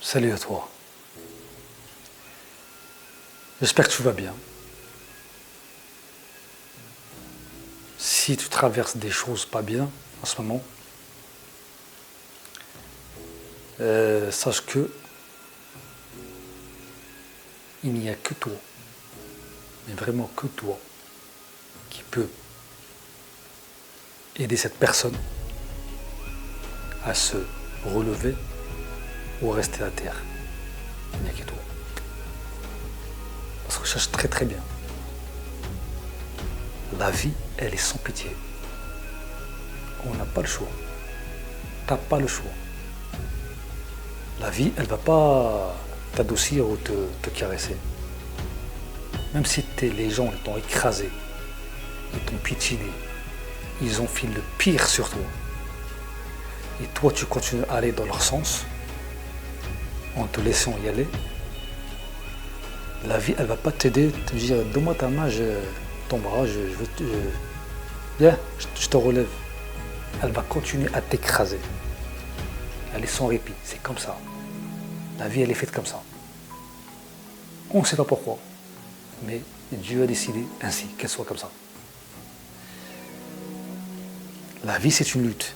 Salut à toi. J'espère que tu vas bien. Si tu traverses des choses pas bien en ce moment, sache que il n'y a que toi, mais vraiment que toi, qui peut aider cette personne à se relever ou à rester à terre. Il n'y a que toi. Parce que je sache très très bien, la vie, elle est sans pitié. On n'a pas le choix. T'as pas le choix. La vie, elle va pas t'adoucir ou te caresser. Même si les gens ils t'ont écrasé, ils t'ont piétiné, ils ont fait le pire sur toi. Et toi, tu continues à aller dans leur sens, en te laissant y aller. La vie, elle va pas t'aider, te dire, donne-moi ta main, ton bras, viens, je te relève. Elle va continuer à t'écraser. Elle est sans répit, c'est comme ça. La vie, elle est faite comme ça. On ne sait pas pourquoi, mais Dieu a décidé ainsi, qu'elle soit comme ça. La vie, c'est une lutte.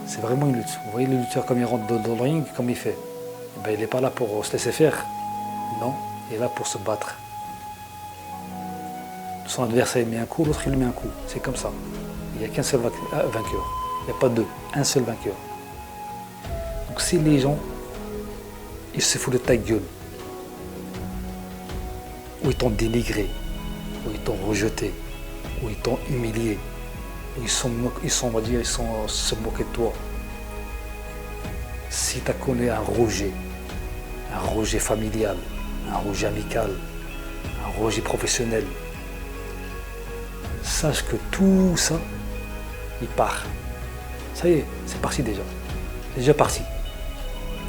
C'est vraiment une lutte. Vous voyez le lutteur, comme il rentre dans le ring, comme il fait. Eh ben, il n'est pas là pour se laisser faire. Non, il est là pour se battre. Son adversaire met un coup, l'autre il lui met un coup. C'est comme ça. Il n'y a qu'un seul vainqueur. Il n'y a pas deux, un seul vainqueur. Donc si les gens, ils se foutent de ta gueule, ou ils t'ont dénigré, ou ils t'ont rejeté, ou ils t'ont humilié, ou ils se moqués de toi. Si tu connais un rejet familial, un rejet amical, un rejet professionnel, sache que tout ça, il part. Ça y est, c'est parti déjà. C'est déjà parti.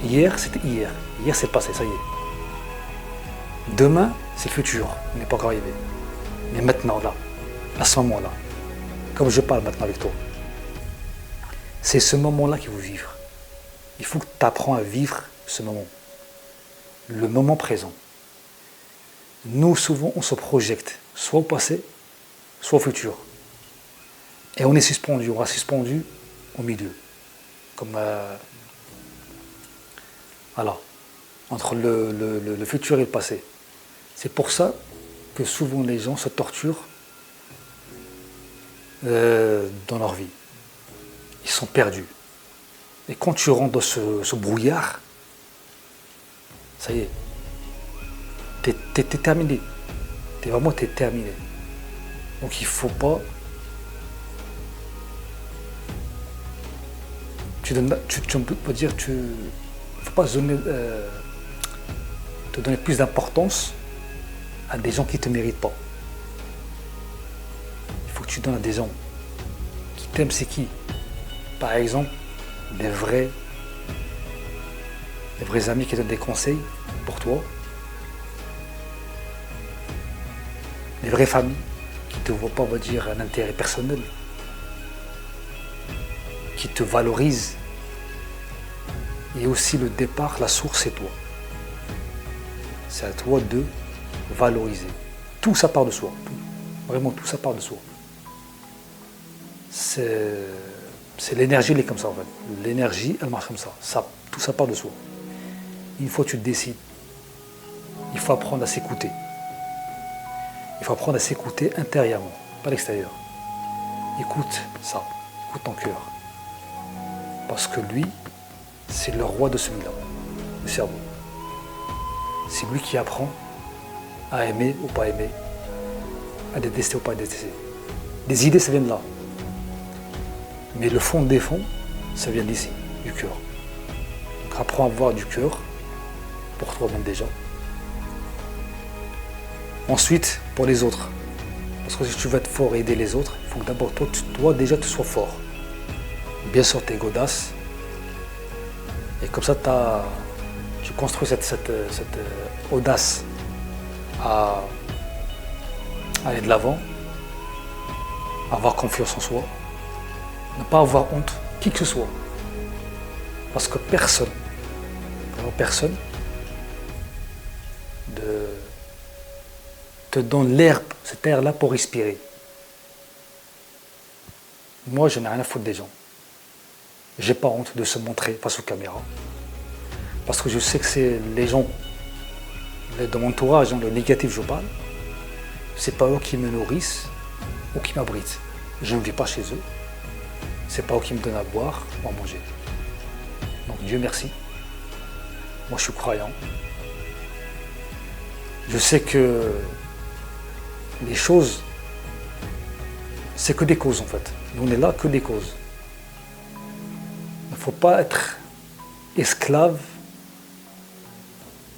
Hier, c'était hier. Hier, c'est passé, ça y est. Demain, c'est le futur. On n'est pas encore arrivé. Mais maintenant, là, à ce moment-là, comme je parle maintenant avec toi, c'est ce moment-là qu'il faut vivre. Il faut que tu apprennes à vivre ce moment. Le moment présent. Nous, souvent, on se projette, soit au passé, soit au futur. Et on est suspendu, on reste suspendu au milieu. Comme voilà, entre le futur et le passé. C'est pour ça que souvent les gens se torturent dans leur vie. Ils sont perdus. Et quand tu rentres dans ce brouillard, ça y est, t'es terminé. T'es terminé. Donc il faut pas. On peut dire, il ne faut pas te donner plus d'importance à des gens qui ne te méritent pas. Il faut que tu donnes à des gens qui t'aiment, c'est qui? Par exemple, des vrais amis qui donnent des conseils pour toi. Des vraies familles qui ne te voient pas, on va dire, un intérêt personnel. Qui te valorisent. Et aussi le départ, la source, c'est toi. C'est à toi de valoriser. Tout ça part de soi. Vraiment, tout ça part de soi. C'est l'énergie, elle est comme ça en fait. L'énergie, elle marche comme ça. Tout ça part de soi. Une fois que tu te décides, il faut apprendre à s'écouter. Il faut apprendre à s'écouter intérieurement, pas à l'extérieur. Écoute ça, écoute ton cœur. Parce que lui, c'est le roi de celui-là, le cerveau. C'est lui qui apprend à aimer ou pas aimer, à détester ou pas détester. Les idées, ça vient de là. Mais le fond des fonds, ça vient d'ici, du cœur. Donc apprends à avoir du cœur, pour toi-même déjà. Ensuite, pour les autres. Parce que si tu veux être fort et aider les autres, il faut que d'abord toi déjà tu sois fort. Bien sûr, tu es godasse. Et comme ça, tu construis cette audace à aller de l'avant, à avoir confiance en soi, ne pas avoir honte, qui que ce soit. Parce que personne aux personnes te donne l'herbe, cette air-là pour respirer. Moi, je n'ai rien à foutre des gens. J'ai pas honte de se montrer face aux caméras. Parce que je sais que c'est les gens, de mon entourage, le négatif je parle, c'est pas eux qui me nourrissent ou qui m'abritent. Je ne vis pas chez eux. C'est pas eux qui me donnent à boire ou à manger. Donc Dieu merci. Moi je suis croyant. Je sais que les choses, c'est que des causes en fait. Nous on est là que des causes. Il ne faut pas être esclave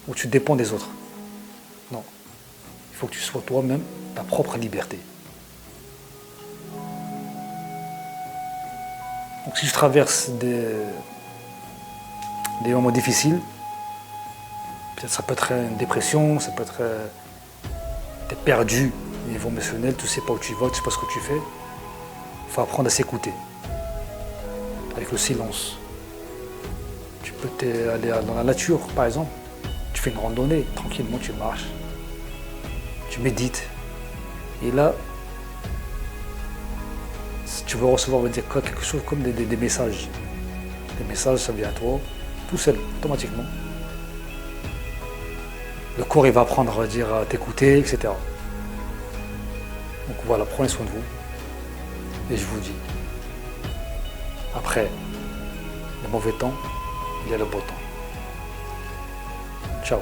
où tu dépends des autres. Non. Il faut que tu sois toi-même ta propre liberté. Donc si je traverse des moments difficiles, peut-être ça peut être une dépression, ça peut être t'es perdu au niveau émotionnel, tu ne sais pas où tu vas, tu ne sais pas ce que tu fais. Il faut apprendre à s'écouter. Avec le silence. Tu peux aller dans la nature, par exemple. Tu fais une randonnée, tranquillement tu marches. Tu médites. Et là, tu vas recevoir quelque chose comme des messages. Des messages, ça vient à toi, tout seul, automatiquement. Le corps, il va apprendre à t'écouter, etc. Donc voilà, prenez soin de vous. Et je vous dis, après le mauvais temps, il y a le beau temps. Ciao.